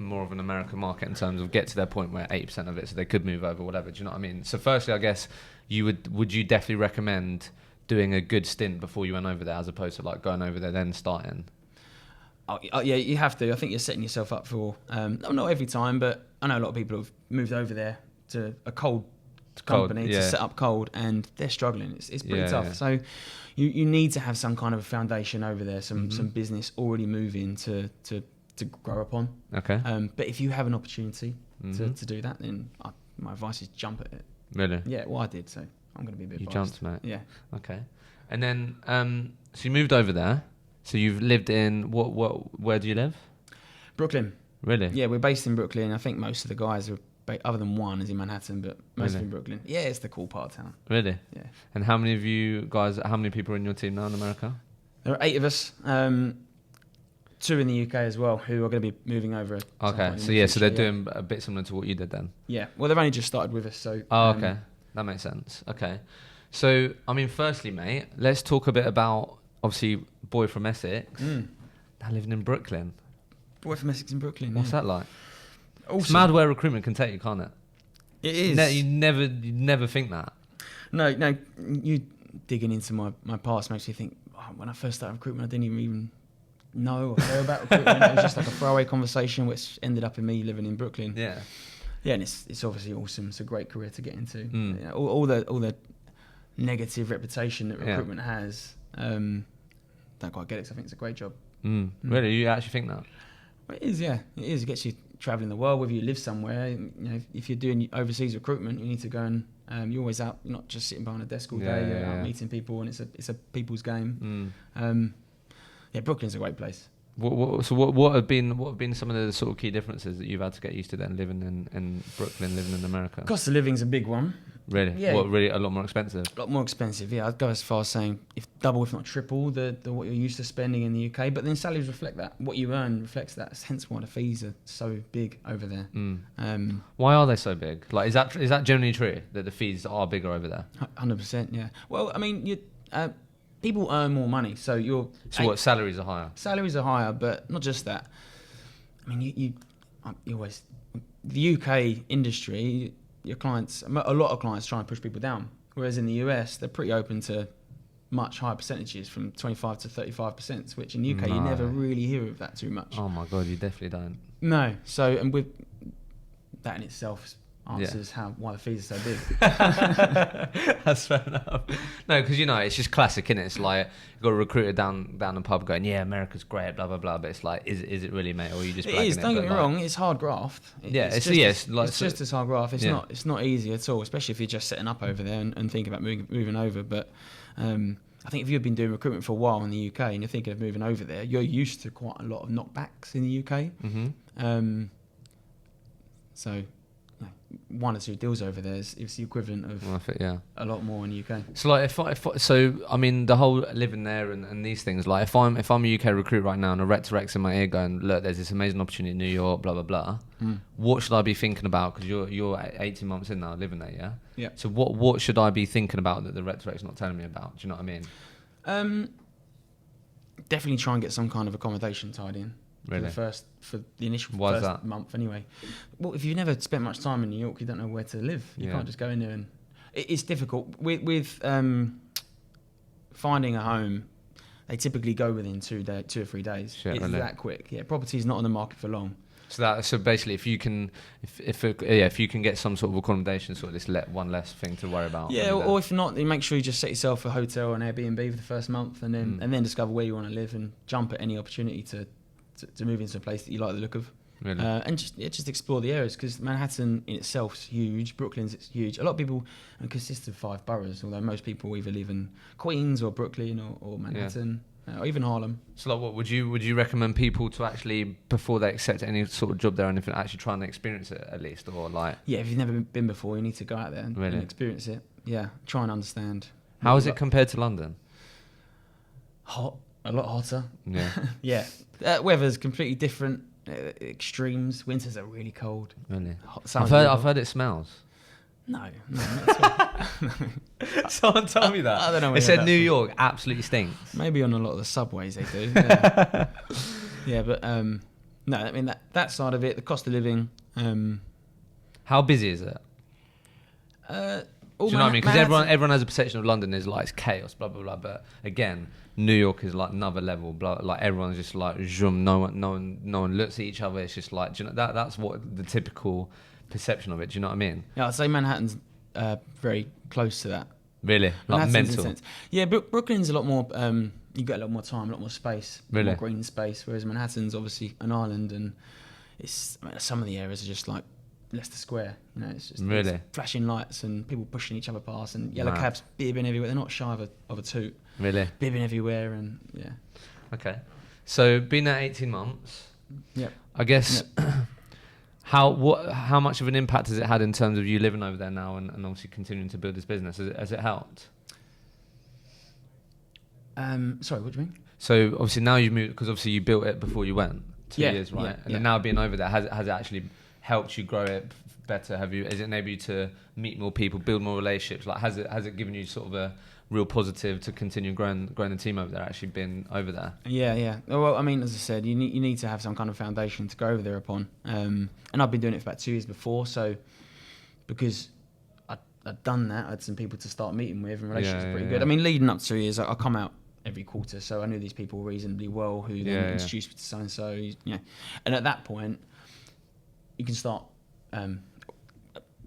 more of an American market in terms of get to their point where 80% of it, so they could move over, whatever. Do you know what I mean? So firstly, I guess would you definitely recommend doing a good stint before you went over there, as opposed to like going over there then starting? Oh, yeah, you have to. I think you're setting yourself up for not every time, but I know a lot of people have moved over there to a cold company to set up cold, and they're struggling. It's pretty tough. Yeah. So you need to have some kind of a foundation over there, some business already moving to grow upon. Okay. But if you have an opportunity to do that, then my advice is jump at it. Really? Yeah, well, I did, so I'm going to be a bit biased. Jumped, mate. Yeah. Okay. And then, so you moved over there. So you've lived in where do you live? Brooklyn. Really? Yeah, we're based in Brooklyn. I think most of the guys are, other than one, is in Manhattan, but most in Brooklyn. Yeah, it's the cool part of town. Really? Yeah. And how many people are in your team now in America? There are 8 of us. 2 in the UK as well, who are going to be moving over. Okay, so they're doing a bit similar to what you did then. Yeah, well, they've only just started with us, so. Oh, okay, that makes sense. Okay, so I mean, firstly, mate, let's talk a bit about obviously boy from Essex. Now living in Brooklyn. Boy from Essex in Brooklyn. What's that like? Awesome. It's mad where recruitment can take you, can't it? It is. You never think that. No, you digging into my past makes me think. When I first started recruitment, I didn't even know or care about recruitment. It was just like a throwaway conversation, which ended up in me living in Brooklyn. Yeah, and it's obviously awesome. It's a great career to get into. You know, all the negative reputation that recruitment has, don't quite get it. So I think it's a great job. Really, you actually think that? Well, it is, yeah. It is. It gets you traveling the world, whether you live somewhere. You know, if you're doing overseas recruitment, you need to go and you're always out. You're not just sitting behind a desk all day. You're out meeting people, and it's a people's game. Yeah, Brooklyn's a great place. What have been some of the sort of key differences that you've had to get used to then living in Brooklyn, living in America? Cost of living's a big one. Really? Yeah. What, really a lot more expensive? A lot more expensive, yeah. I'd go as far as saying if double, if not triple, the what you're used to spending in the UK. But then salaries reflect that. What you earn reflects that. Hence why the fees are so big over there. Why are they so big? Like, is that generally true that the fees are bigger over there? 100%, yeah. Well, I mean, people earn more money, so what salaries are higher? Salaries are higher, but not just that. I mean, you always the UK industry. A lot of clients try and push people down, whereas in the US they're pretty open to much higher percentages, from 25 to 35%, which in the UK you never really hear of that too much. Oh my god, you definitely don't. No, so and with that in itself answers why the fees are so big. That's fair enough. No, because it's just classic, innit? It's like you've got a recruiter down the pub going, yeah, America's great, blah blah blah. But it's like, is it really, mate? Or are you just? It is. Don't get me wrong. It's hard graft. It's just as hard graft. It's not easy at all, especially if you're just setting up over there and thinking about moving over. But I think if you've been doing recruitment for a while in the UK and you're thinking of moving over there, you're used to quite a lot of knockbacks in the UK. So 1 or 2 deals over there is the equivalent of a lot more in the UK. So like I mean the whole living there and these things, like if I'm a UK recruit right now and a rec to rec's in my ear going, look, there's this amazing opportunity in New York, blah blah blah. What should I be thinking about? Because you're 18 months in now living there, yeah. So what should I be thinking about that the rec to rec's not telling me about? Do you know what I mean? Definitely try and get some kind of accommodation tied in. Really? For the initial first month anyway. Well, if you've never spent much time in New York, you don't know where to live. You can't just go in there, and it's difficult with finding a home. They typically go within 2 or 3 days. It's really that quick. Yeah, property's not on the market for long. So basically, if you can get some sort of accommodation, sort of this one less thing to worry about. Yeah, or if not, then make sure you just set yourself a hotel or an Airbnb for the first month, and then discover where you want to live and jump at any opportunity to move into a place that you like the look of. Really? And just explore the areas, because Manhattan in itself is huge. Brooklyn's huge. A lot of people consists of 5 boroughs, although most people either live in Queens or Brooklyn or Manhattan or even Harlem. So like, what would you recommend people to actually, before they accept any sort of job there or anything, actually try and experience it at least, or like? Yeah, if you've never been before, you need to go out there and experience it. Yeah, try and understand. How is it compared to London? Hot. A lot hotter. Yeah. Yeah. Weather's completely different. Extremes. Winters are really cold. Really? I've heard it smells. No, not at all. Someone told me that. I don't know. They said New York absolutely stinks. Maybe on a lot of the subways they do. Yeah, yeah, but No, I mean that side of it, the cost of living. How busy is it? Do you know what I mean? Because everyone has a perception of London is like it's chaos, blah blah blah. But again, New York is like another level. Blah, like everyone's just like zoom. No one looks at each other. It's just like, do you know, that's what the typical perception of it. Do you know what I mean? Yeah, I'd say Manhattan's very close to that. Really, like mental. Yeah, Brooklyn's a lot more. You get a lot more time, a lot more space, really? More green space. Whereas Manhattan's obviously an island, and some of the areas are just like Leicester Square. You know, it's just really flashing lights and people pushing each other past and yellow cabs bibbing everywhere. They're not shy of a toot. Really, bibbing everywhere and yeah. Okay, so been there 18 months. Yeah, I guess. Yep. How much of an impact has it had in terms of you living over there now and obviously continuing to build this business? Has it helped? Sorry, what do you mean? So obviously now you've moved, because obviously you built it before you went 2 years, right? And then now being over there, has it actually helped you grow it better? Has it enabled you to meet more people, build more relationships? Like has it given you sort of a real positive to continue growing the team over there, actually been over there? Yeah. Well, I mean, as I said, you need to have some kind of foundation to go over there upon. And I've been doing it for about 2 years before, so because I'd done that, I had some people to start meeting with, and relationships were pretty good. I mean, leading up to 2 years, I come out every quarter, so I knew these people reasonably well, who then introduced me to so and so. You know, and at that point, you can start.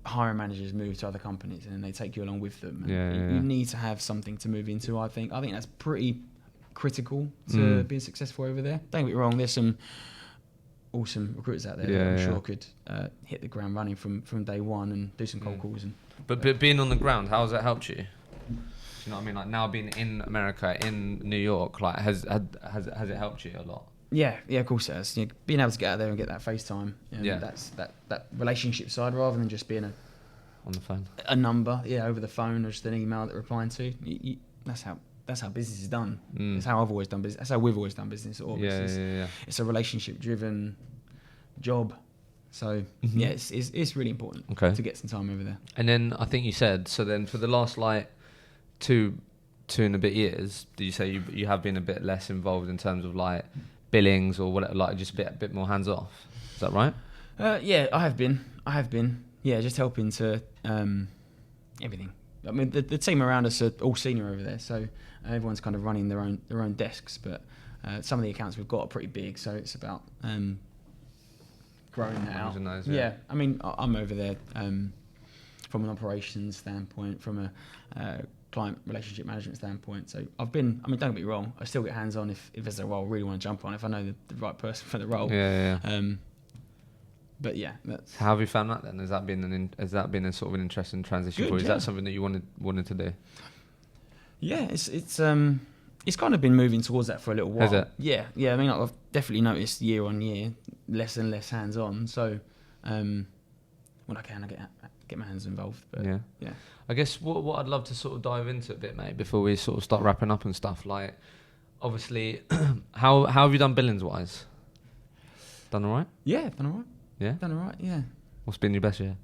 Hiring managers move to other companies and they take you along with them. You need to have something to move into. I think that's pretty critical to being successful over there. Don't get me wrong, there's some awesome recruiters out there that I'm sure could hit the ground running from day one and do some cold calls. But being on the ground, how has that helped you? Do you know what I mean? Like now being in America, in New York, like has it helped you a lot? Yeah, of course it has. You know, being able to get out there and get that FaceTime, that's that relationship side rather than just being on the phone, a number, over the phone or just an email that you're replying to. That's how business is done. That's how I've always done business. That's how we've always done business at Orbis. It's a relationship-driven job. So it's really important to get some time over there. And then I think you said so. Then for the last like two and a bit years, did you say you have been a bit less involved in terms of like billings or whatever, like just a bit more hands off? Is that right? Yeah, I have been. Yeah, just helping to everything. I mean, the team around us are all senior over there, so everyone's kind of running their own desks. But some of the accounts we've got are pretty big, so it's about growing that out. Yeah, I mean, I'm over there from an operations standpoint, from a client relationship management standpoint. So I've been, I mean, don't get me wrong, I still get hands on if there's a role I really want to jump on, if I know the right person for the role. But yeah, that's. How have you found that then? Has that been a sort of an interesting transition for you? Is that something that you wanted to do? Yeah, it's kind of been moving towards that for a little while. Has it? Yeah. I mean, I've definitely noticed year on year less and less hands on. So when I can, I get my hands involved. But yeah. I guess what I'd love to sort of dive into a bit, mate, before we sort of start wrapping up and stuff. Like, obviously, how have you done billings wise? Done all right? Yeah, done all right. Yeah? Done all right, yeah. What's been your best year?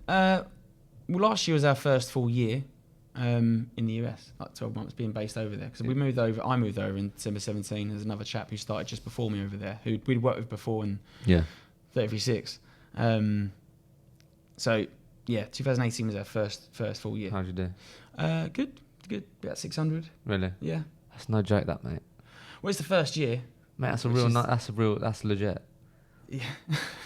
Well, last year was our first full year in the US, like 12 months being based over there. Because I moved over in December 17. There's another chap who started just before me over there, who we'd worked with before in 36. So, yeah, 2018 was our first full year. How'd you do? Good. About 600. Really? Yeah. That's no joke, that, mate. Well, it's the first year. Mate, that's legit. Yeah.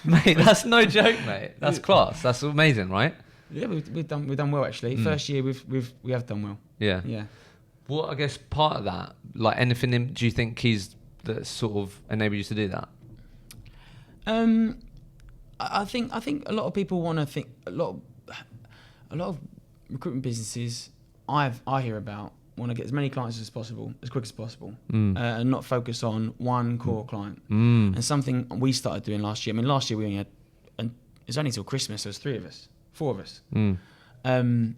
Mate, that's no joke, mate. That's class. That's amazing, right? Yeah, we've done well actually. First year we have done well. Yeah. Yeah. Well, I guess part of that, like anything, do you think that sort of enabled you to do that? I think a lot of people want to think a lot of recruitment businesses I hear about want to get as many clients as possible, as quick as possible, and not focus on one core client. And something we started doing last year. I mean, last year we only had, and it was only till Christmas. There was 4 of us, and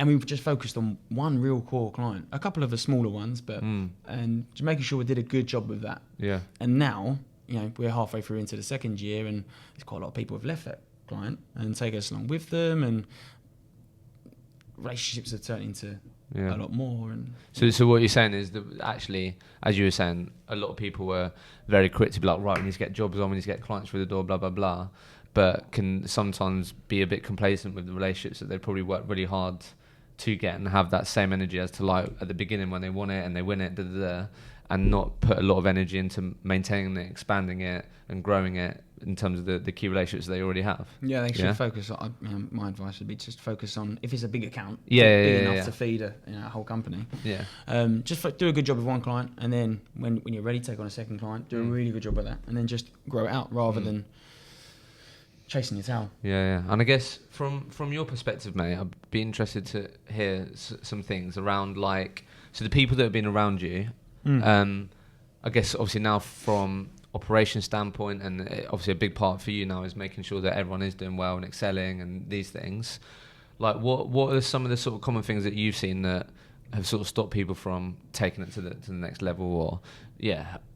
we just focused on one real core client. A couple of the smaller ones, but and just making sure we did a good job with that. Yeah. And now, we're halfway through into the second year, and there's quite a lot of people who've left that client and take us along with them, and relationships have turned into a lot more. And so what you're saying is that actually, as you were saying, a lot of people were very quick to be like, right, we need to get jobs on, we need to get clients through the door, blah blah blah, but can sometimes be a bit complacent with the relationships that they probably worked really hard to get, and have that same energy as to like at the beginning when they want it and they win it, and not put a lot of energy into maintaining it, expanding it, and growing it in terms of the key relationships they already have. Yeah, they should focus on. My advice would be just focus on, if it's a big account, big enough to feed a whole company. Yeah. Just do a good job with one client, and then when you're ready, take on a second client, do a really good job with that, and then just grow it out rather than chasing your tail. Yeah. And I guess from your perspective, mate, I'd be interested to hear some things around, like, so the people that have been around you. I guess obviously now from operation standpoint, and obviously a big part for you now is making sure that everyone is doing well and excelling and these things. Like, what are some of the sort of common things that you've seen that have sort of stopped people from taking it to the next level, or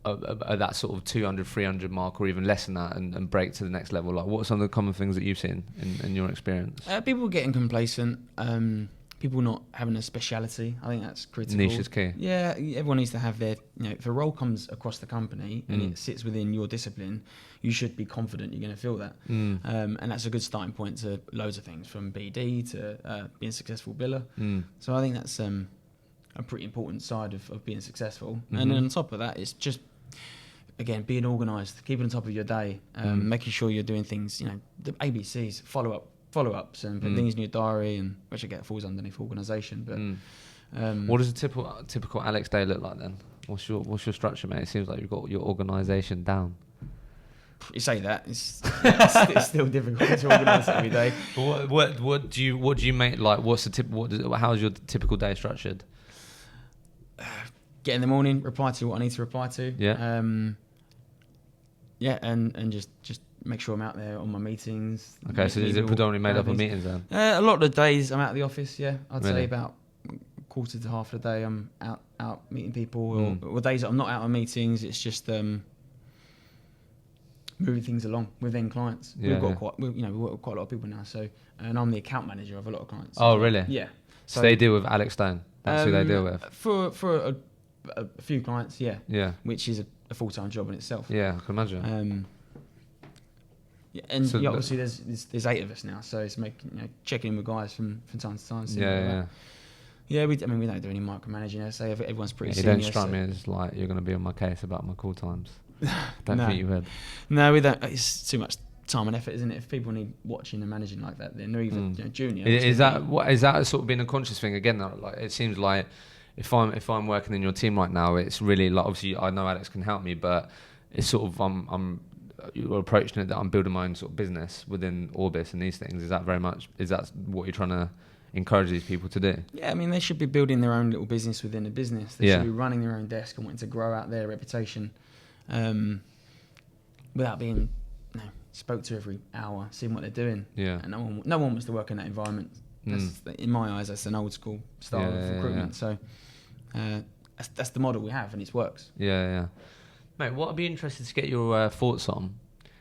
that sort of 200, 300 mark, or even less than that, and break to the next level? Like, what are some of the common things that you've seen in your experience? People getting complacent. People not having a speciality. I think that's critical. Niche is key. Yeah, everyone needs to have their, if a role comes across the company and it sits within your discipline, you should be confident you're going to fill that. And that's a good starting point to loads of things, from BD to being a successful biller. So I think that's a pretty important side of being successful. And then on top of that, it's just, again, being organised, keeping on top of your day, making sure you're doing things, the ABCs, follow-ups and put things in your diary, and which I get falls underneath organisation. But what does a typical Alex day look like then? What's your structure, mate? It seems like you've got your organisation down. You say that, it's still difficult to organise every day. What do you make, like? How's your typical day structured? Get in the morning, reply to what I need to reply to. Yeah. And just make sure I'm out there on my meetings. Okay, so is it predominantly made up of meetings then? A lot of the days I'm out of the office, I'd say about quarter to half of the day I'm out meeting people, or days that I'm not out on meetings, it's just moving things along with end clients. We work with quite a lot of people now, so, and I'm the account manager of a lot of clients. Oh, really? Yeah. So they deal with Alex Stone? That's who they deal with? For a few clients, yeah. Which is a full-time job in itself. Yeah, I can imagine. And obviously there's 8 of us now, so it's checking in with guys from time to time. Yeah, we don't do any micromanaging. I say everyone's pretty senior. You don't strike me as like you're going to be on my case about my call times. Don't think you would. No, we don't. It's too much time and effort, isn't it? If people need watching and managing like that, then they're even junior. Is that sort of been a conscious thing again? Though? Like, it seems like if I'm working in your team right now, it's really like, obviously I know Alex can help me, but it's sort of you're approaching it that I'm building my own sort of business within Orbis and these things. Is that what you're trying to encourage these people to do? Yeah, I mean, they should be building their own little business within a business. They should be running their own desk and wanting to grow out their reputation, without being spoke to every hour, seeing what they're doing. Yeah, and no one wants to work in that environment. In my eyes, that's an old school style of recruitment. So that's the model we have, and it works. Yeah. Mate, what I'd be interested to get your thoughts on,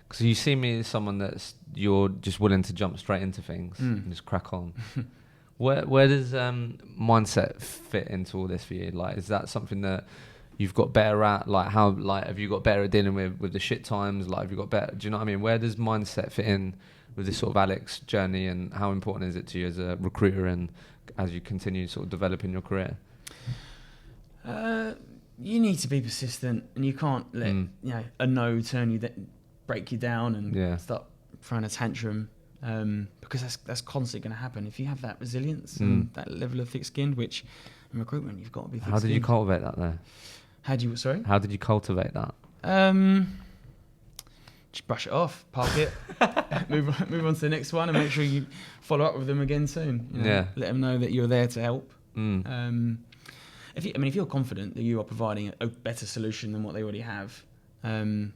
because you see me as someone that's you're just willing to jump straight into things and just crack on. Where does mindset fit into all this for you? Like, is that something that you've got better at? Like, have you got better at dealing with the shit times? Like, have you got better? Do you know what I mean? Where does mindset fit in with this sort of Alex journey, and how important is it to you as a recruiter and as you continue sort of developing your career? You need to be persistent, and you can't let a no break you down and start throwing a tantrum, because that's constantly going to happen. If you have that resilience and that level of thick-skinned, which in recruitment you've got to be thick-skinned. How did you cultivate that though? How did you cultivate that? Just brush it off, park it, move on to the next one, and make sure you follow up with them again soon. Let them know that you're there to help. If you're confident that you are providing a better solution than what they already have, then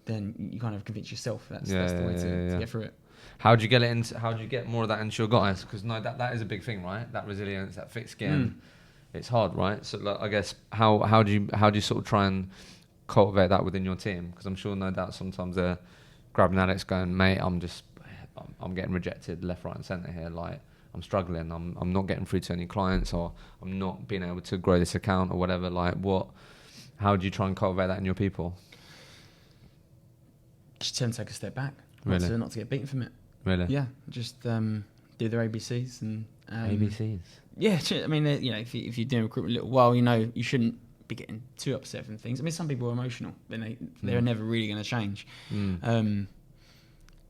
you kind of convince yourself that's the way to get through it. How do you get more of that into your guys? Because that is a big thing, right? That resilience, that thick skin. It's hard, right? So like, I guess how do you sort of try and cultivate that within your team? Because I'm sure no doubt sometimes they're grabbing Alex going, mate, I'm getting rejected left, right and centre here. Like, I'm struggling. I'm not getting through to any clients, or I'm not being able to grow this account or whatever. Like, how do you try and cultivate that in your people? Just tend to take a step back. Really? Not to get beaten from it. Really? Yeah. Just do their ABCs and ABCs. Yeah, I mean, if you're doing recruitment a little while, you shouldn't be getting too upset from things. I mean, some people are emotional, and they're never really going to change.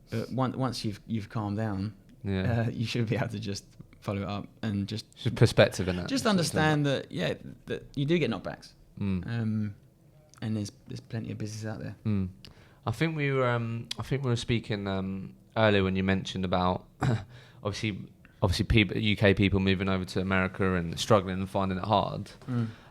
But once you've calmed down, you should be able to just follow it up and just perspective in it. Just understand that you do get knockbacks, and there's plenty of business out there. I think we were speaking earlier when you mentioned about obviously UK people moving over to America and struggling and finding it hard.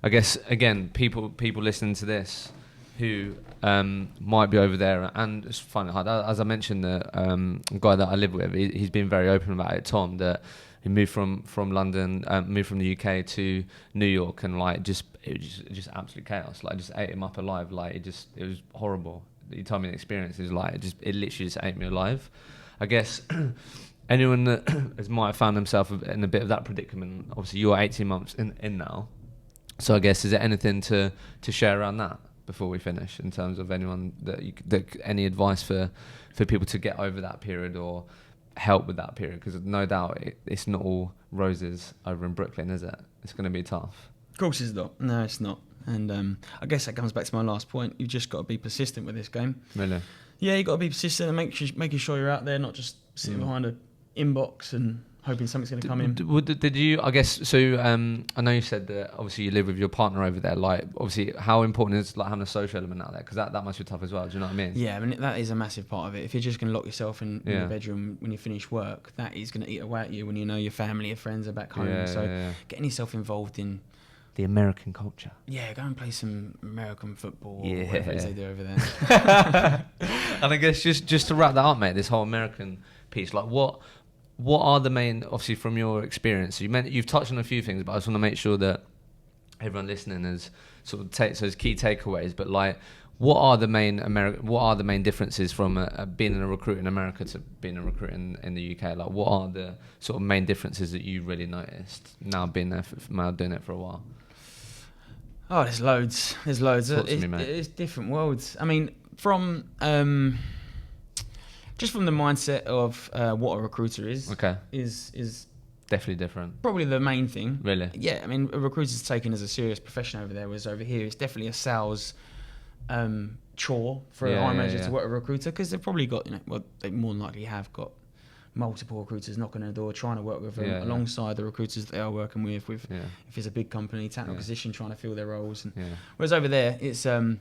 I guess again, people listening to this who might be over there and just find it hard. As I mentioned, the guy that I live with, he's been very open about it, Tom, that he moved from London, moved from the UK to New York, and like it was just absolute chaos. Like, just ate him up alive. Like, it was horrible. He told me the experience is like it literally just ate me alive. I guess anyone that might have found themselves in a bit of that predicament, obviously you're 18 months in now, so I guess is there anything to share around that before we finish, in terms of anyone that any advice for people to get over that period or help with that period? Because no doubt it's not all roses over in Brooklyn, is it? It's going to be tough. Of course it's not. No, it's not. And I guess that comes back to my last point. You've just got to be persistent with this game. Really? Yeah, you've got to be persistent and making sure you're out there, not just sitting behind an inbox and hoping something's going to come in. Did you, I guess, so I know you said that obviously you live with your partner over there. Like, obviously, how important is like having a social element out there? Because that must be tough as well. Do you know what I mean? Yeah, I mean, that is a massive part of it. If you're just going to lock yourself in your bedroom when you finish work, that is going to eat away at you when you know your family, your friends are back home. Getting yourself involved in the American culture. Yeah, go and play some American football or whatever it is they do over there. And I guess just to wrap that up, mate, this whole American piece, like what are the main, obviously from your experience, you've touched on a few things, but I just want to make sure that everyone listening has sort of those key takeaways. But like, what are the main differences from being a recruit in America to being a recruit in the UK? Like, what are the sort of main differences that you really noticed now being there, now doing it for a while? Oh, there's loads. Talk to me, mate. It's different worlds. I mean, from just from the mindset of what a recruiter is. Okay. Is definitely different. Probably the main thing. Really? Yeah. I mean, a recruiter's taken as a serious profession over there, whereas over here it's definitely a sales chore for a hire manager to work with a recruiter, because they've probably got, they more than likely have got multiple recruiters knocking on the door, trying to work with them alongside the recruiters that they are working with if it's a big company, talent acquisition, trying to fill their roles. Whereas over there, it's hire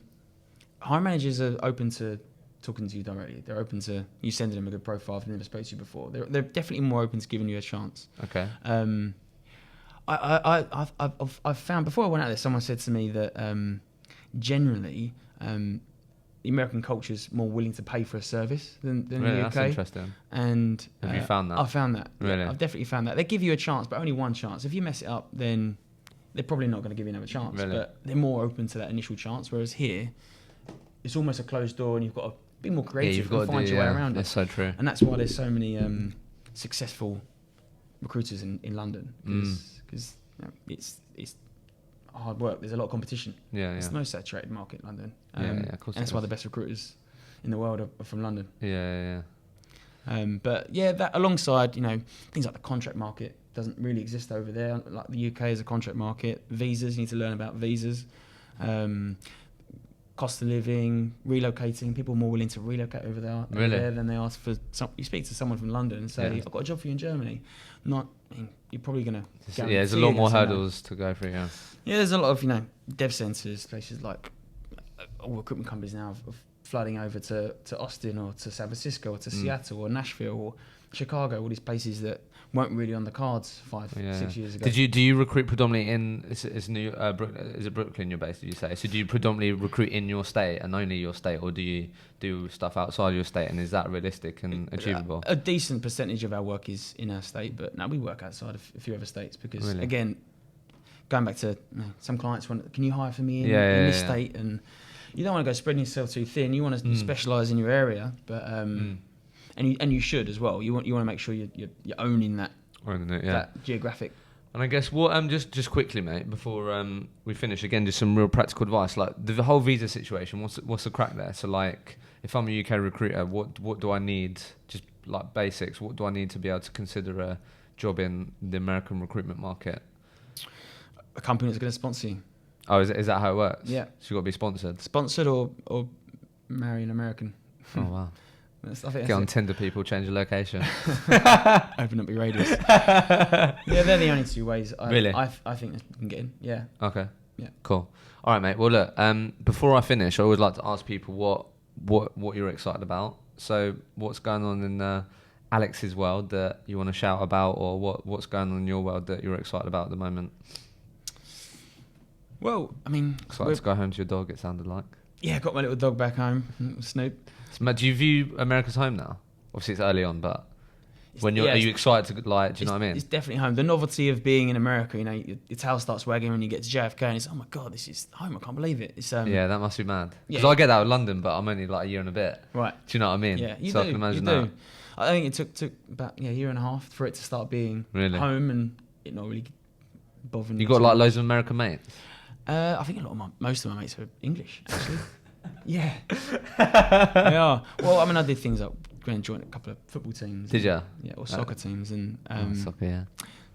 managers are open to talking to you directly. They're open to you sending them a good profile if they've never spoken to you before. They're definitely more open to giving you a chance. Okay. I've found, before I went out there, someone said to me that generally the American culture is more willing to pay for a service than really, the UK. That's interesting. And have you found that? I found that. Really? Yeah, I've definitely found that. They give you a chance, but only one chance. If you mess it up, then they're probably not going to give you another chance. Really? But they're more open to that initial chance. Whereas here, it's almost a closed door, and you've got to be more creative and find your way around it. That's so true. And that's why there's so many successful recruiters in London, because it's hard work. There's a lot of competition. It's the most saturated market, London. Of course. And that's why the best recruiters in the world are from London. But that alongside, things like the contract market doesn't really exist over there. Like the UK is a contract market. Visas, you need to learn about visas. Cost of living, relocating. People are more willing to relocate over there than they are for some. You speak to someone from London and say, "I've got a job for you in Germany." You're probably going to. There's a lot more hurdles to go through. Yeah, there's a lot of dev centres, places like all recruitment companies now are flooding over to Austin or to San Francisco or to Seattle or Nashville or Chicago. All these places that weren't really on the cards 6 years ago. Do you recruit predominantly in? Is it Brooklyn you're based? Did you say? So do you predominantly recruit in your state and only your state, or do you do stuff outside your state? And is that realistic and achievable? A decent percentage of our work is in our state, but no, we work outside of a few other states because again, going back to some clients want, can you hire for me in this state? And you don't want to go spreading yourself too thin. You want to specialise in your area, but and you should as well. You want to make sure you're owning that that geographic. And I guess what just quickly, mate, before we finish again, just some real practical advice. Like the whole visa situation. What's the crack there? So like, if I'm a UK recruiter, what do I need? Just like basics. What do I need to be able to consider a job in the American recruitment market? A company that's going to sponsor you. Oh, is that how it works? Yeah. So you got to be sponsored. Sponsored or marry an American. Oh wow. Get on Tinder, people, change your location. Open up your radius. Yeah, they're the only two ways. Really? I think you can get in. Yeah. Okay. Yeah. Cool. All right, mate. Well, look. Before I finish, I always like to ask people what you're excited about. So, what's going on in Alex's world that you want to shout about, or what's going on in your world that you're excited about at the moment? Well, I mean, excited to go home to your dog. It sounded like. Yeah, got my little dog back home, Snoop. So, do you view America's home now? Obviously, it's early on, but are you excited to like? Do you know what I mean? It's definitely home. The novelty of being in America, you know, your tail starts wagging when you get to JFK, and it's, oh my god, this is home. I can't believe it. It's yeah, that must be mad. Because yeah. I get that with London, but I'm only like a year and a bit. Right. Do you know what I mean? Yeah, you so do. I can imagine you do. that. I think it took about a year and a half for it to start being home, and it not really bothering. You got like loads of American mates. I think most of my mates are English, actually. Yeah, they are. Well, I mean, I did things like joined a couple of football teams. Did you? Yeah, or soccer teams, and soccer, yeah.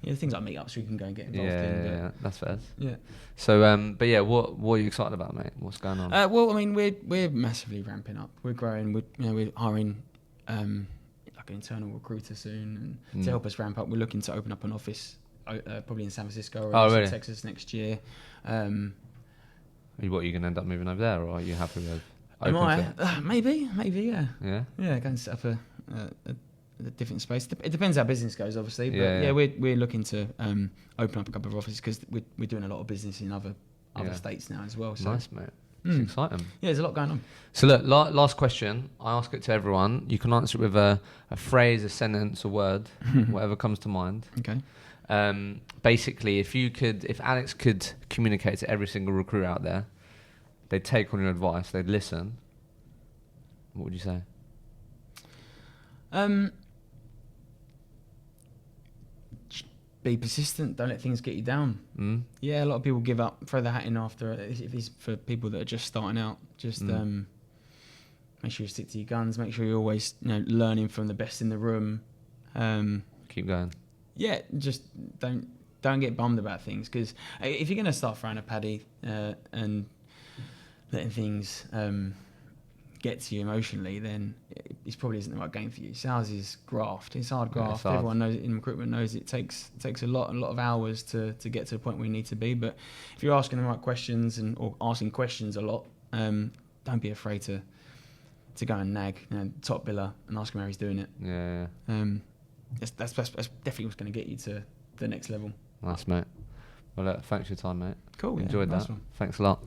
Yeah, things like meetups we can go and get involved in. But Yeah, that's fair. Yeah. So, but yeah, what are you excited about, mate? What's going on? Well, I mean, we're massively ramping up. We're growing. We're hiring like an internal recruiter soon, and to help us ramp up, we're looking to open up an office probably in San Francisco or in Texas next year. What, are you going to end up moving over there, or are you happy with? Maybe, yeah. Yeah. Yeah, going to set up a different space. It depends how business goes, obviously. But yeah, we're looking to open up a couple of offices because we're doing a lot of business in other states now as well. So. Nice, mate. It's exciting. Yeah, there's a lot going on. So look, last question. I ask it to everyone. You can answer it with a phrase, a sentence, a word, whatever comes to mind. Okay. Basically, if Alex could communicate to every single recruiter out there, they'd take on your advice, they'd listen, what would you say? Be persistent. Don't let things get you down. Yeah, a lot of people give up, throw the hat in after. If it's for people that are just starting out, just make sure you stick to your guns. Make sure you're always learning from the best in the room. Keep going. Yeah, just don't get bummed about things, because if you're going to start throwing a paddy and letting things get to you emotionally, then it probably isn't the right game for you. Sales is graft. It's hard graft. It's hard. Everyone knows it in recruitment, knows it takes a lot of hours to get to the point where you need to be. But if you're asking the right questions or asking questions a lot, don't be afraid to go and nag top biller and ask him how he's doing it. Yeah. That's definitely what's going to get you to the next level. Nice, mate. Well, thanks for your time, mate. Cool. Enjoyed that. One. Thanks a lot.